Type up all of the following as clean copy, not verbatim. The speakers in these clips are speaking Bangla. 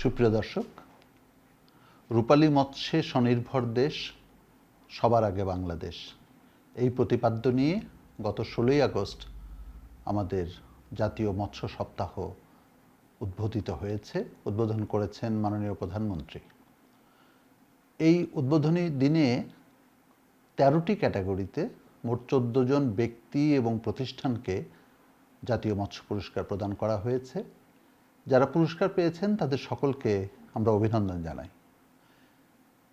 সুপ্রিয় দর্শক, রূপালী মৎস্যে স্বনির্ভর দেশ, সবার আগে বাংলাদেশ, এই প্রতিপাদ্য নিয়ে গত 16ই আগস্ট আমাদের জাতীয় মৎস্য সপ্তাহ উদ্বোধিত হয়েছে। উদ্বোধন করেছেন মাননীয় প্রধানমন্ত্রী। এই উদ্বোধনী দিনে 13টি ক্যাটাগরিতে মোট 14 জন ব্যক্তি এবং প্রতিষ্ঠানকে জাতীয় মৎস্য পুরস্কার প্রদান করা হয়েছে। যারা পুরস্কার পেয়েছেন তাদের সকলকে আমরা অভিনন্দন জানাই।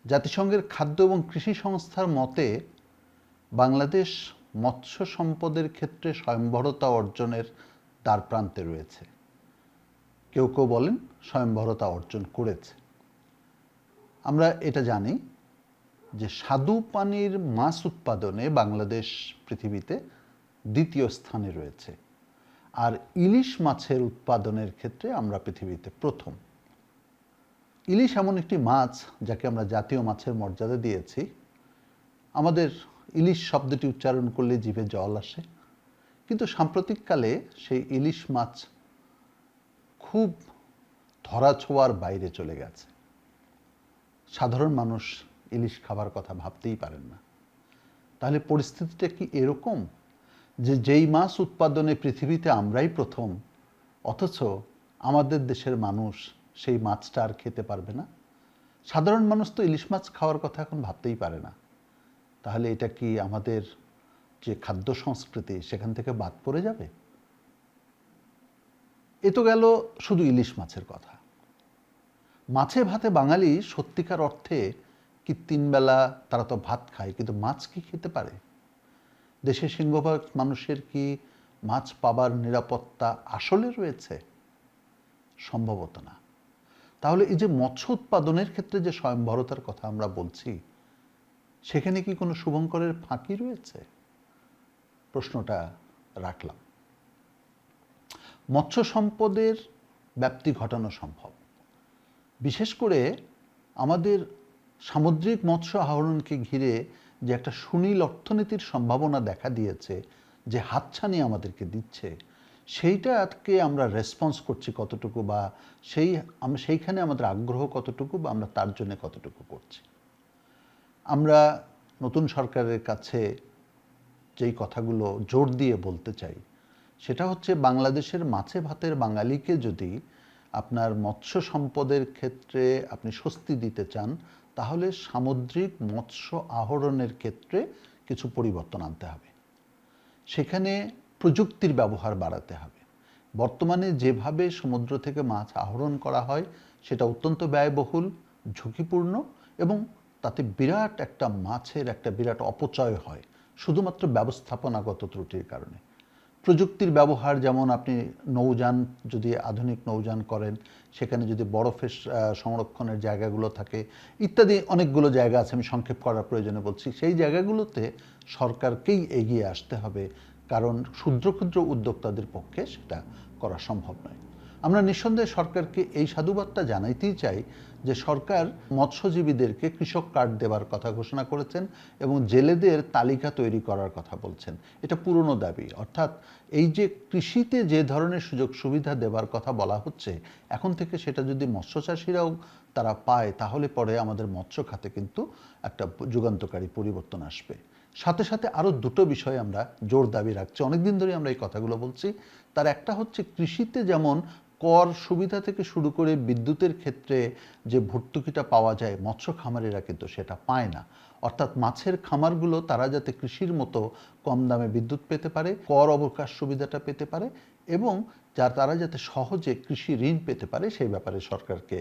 জাতিসংঘের খাদ্য এবং কৃষি সংস্থার মতে বাংলাদেশ মৎস্য সম্পদের ক্ষেত্রে স্বয়ংবরতা অর্জনের দ্বারপ্রান্তে রয়েছে। কেউ কেউ বলেন স্বয়ংবরতা অর্জন করেছে। আমরা এটা জানি যে স্বাদু পানির মাছ উৎপাদনে বাংলাদেশ পৃথিবীতে দ্বিতীয় স্থানে রয়েছে, আর ইলিশ মাছের উৎপাদনের ক্ষেত্রে আমরা পৃথিবীতে প্রথম। ইলিশ এমন একটি মাছ যাকে আমরা জাতীয় মাছের মর্যাদা দিয়েছি। আমাদের ইলিশ শব্দটি উচ্চারণ করলে জিভে জল আসে, কিন্তু সাম্প্রতিককালে সেই ইলিশ মাছ খুব ধরাছোঁয়ার বাইরে চলে গেছে। সাধারণ মানুষ ইলিশ খাবার কথা ভাবতেই পারেন না। তাহলে পরিস্থিতিটা কি এরকম যে যেই মাছ উৎপাদনে পৃথিবীতে আমরাই প্রথম, অথচ আমাদের দেশের মানুষ সেই মাছটা আর খেতে পারবে না? সাধারণ মানুষ তো ইলিশ মাছ খাওয়ার কথা এখন ভাবতেই পারে না। তাহলে এটা কি আমাদের যে খাদ্য সংস্কৃতি সেখান থেকে বাদ পড়ে যাবে? এ তো গেল শুধু ইলিশ মাছের কথা। মাছে ভাতে বাঙালি সত্যিকার অর্থে কি 3 বেলা তারা তো ভাত খায়, কিন্তু মাছ কি খেতে পারে? দেশের সিংহভাগ মানুষের কি মাছ পাবার নিরাপত্তা আসলে রয়েছে? সম্ভবত না। তাহলে এই যে মৎস্য উৎপাদনের ক্ষেত্রে যে স্বয়ংবরতার কথা আমরা বলছি, সেখানে কি কোনো শুভঙ্করের ফাঁকি রয়েছে? প্রশ্নটা রাখলাম। মৎস্য সম্পদের ব্যাপ্তি ঘটানো সম্ভব, বিশেষ করে আমাদের সামুদ্রিক মৎস্য আহরণকে ঘিরে যে একটা সুনীল অর্থনীতির সম্ভাবনা দেখা দিয়েছে, যে হাতছানি আমাদেরকে দিচ্ছে, সেইটাকে আমরা রেসপন্স করছি কতটুকু, বা সেইখানে আমাদের আগ্রহ কতটুকু, বা আমরা তার জন্য কতটুকু করছি। আমরা নতুন সরকারের কাছে যেই কথাগুলো জোর দিয়ে বলতে চাই সেটা হচ্ছে, বাংলাদেশের মাছে ভাতের বাঙালিকে যদি আপনার মৎস্য সম্পদের ক্ষেত্রে আপনি স্বস্তি দিতে চান, তাহলে সামুদ্রিক মৎস্য আহরণের ক্ষেত্রে কিছু পরিবর্তন আনতে হবে। সেখানে প্রযুক্তির ব্যবহার বাড়াতে হবে। বর্তমানে যেভাবে সমুদ্র থেকে মাছ আহরণ করা হয় সেটা অত্যন্ত ব্যয়বহুল, ঝুঁকিপূর্ণ, এবং তাতে বিরাট একটা মাছের একটা বিরাট অপচয় হয় শুধুমাত্র ব্যবস্থাপনাগত ত্রুটির কারণে। প্রযুক্তির ব্যবহার, যেমন আপনি নৌযান যদি আধুনিক নৌযান করেন, সেখানে যদি বরফের সংরক্ষণের জায়গাগুলো থাকে, ইত্যাদি অনেকগুলো জায়গা আছে, আমি সংক্ষেপ করার প্রয়োজনে বলছি। সেই জায়গাগুলোতে সরকারকেই এগিয়ে আসতে হবে, কারণ ক্ষুদ্র ক্ষুদ্র উদ্যোক্তাদের পক্ষে সেটা করা সম্ভব নয়। আমরা নিঃসন্দেহে সরকারকে এই সাধুবাদটা জানাইতেই চাই যে সরকার মৎস্যজীবীদেরকে কৃষক কার্ড দেওয়ার কথা ঘোষণা করেছেন এবং জেলেদের তালিকা তৈরি করার কথা বলছেন। এটা পুরনো দাবি। অর্থাৎ এই যে কৃষিতে যে ধরনের সুযোগ সুবিধা দেওয়ার কথা বলা হচ্ছে, এখন থেকে সেটা যদি মৎস্যচাষীরাও তারা পায়, তাহলে পরে আমাদের মৎস্য খাতে কিন্তু একটা যুগান্তকারী পরিবর্তন আসবে। সাথে সাথে আরও দুটো বিষয় আমরা জোর দাবি রাখছি, অনেকদিন ধরে আমরা এই কথাগুলো বলছি। তার একটা হচ্ছে, কৃষিতে যেমন কর সুবিধা থেকে শুরু করে বিদ্যুতের ক্ষেত্রে যে ভর্তুকিটা পাওয়া যায়, মৎস্য খামারিরা কিন্তু সেটা পায় না। অর্থাৎ মাছের খামারগুলো তারা যাতে কৃষির মতো কম দামে বিদ্যুৎ পেতে পারে, কর অবকাশ সুবিধাটা পেতে পারে, এবং তারা যাতে সহজে কৃষি ঋণ পেতে পারে, সেই ব্যাপারে সরকারকে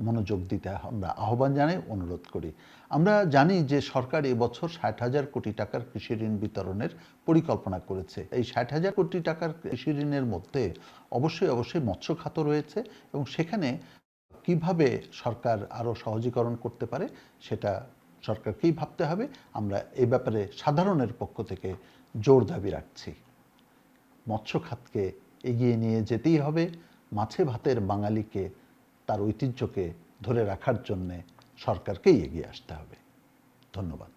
মনোযোগ দিতে আমরা আহ্বান জানাই, অনুরোধ করি। আমরা জানি যে সরকার এবছর 60,000 কোটি টাকার কৃষি ঋণ বিতরণের পরিকল্পনা করেছে। এই 60,000 কোটি টাকার কৃষি ঋণের মধ্যে অবশ্যই মৎস্য খাত রয়েছে, এবং সেখানে কিভাবে সরকার আরও সহজীকরণ করতে পারে সেটা সরকারকেই ভাবতে হবে। আমরা এই ব্যাপারে সাধারণের পক্ষ থেকে জোর দাবি রাখছি। মৎস্য খাতকে এগিয়ে নিয়ে যেতেই হবে। মাছে ভাতের বাঙালিকে, তার ঐতিহ্যকে ধরে রাখার জন্যে সরকারকেই এগিয়ে আসতে হবে। ধন্যবাদ।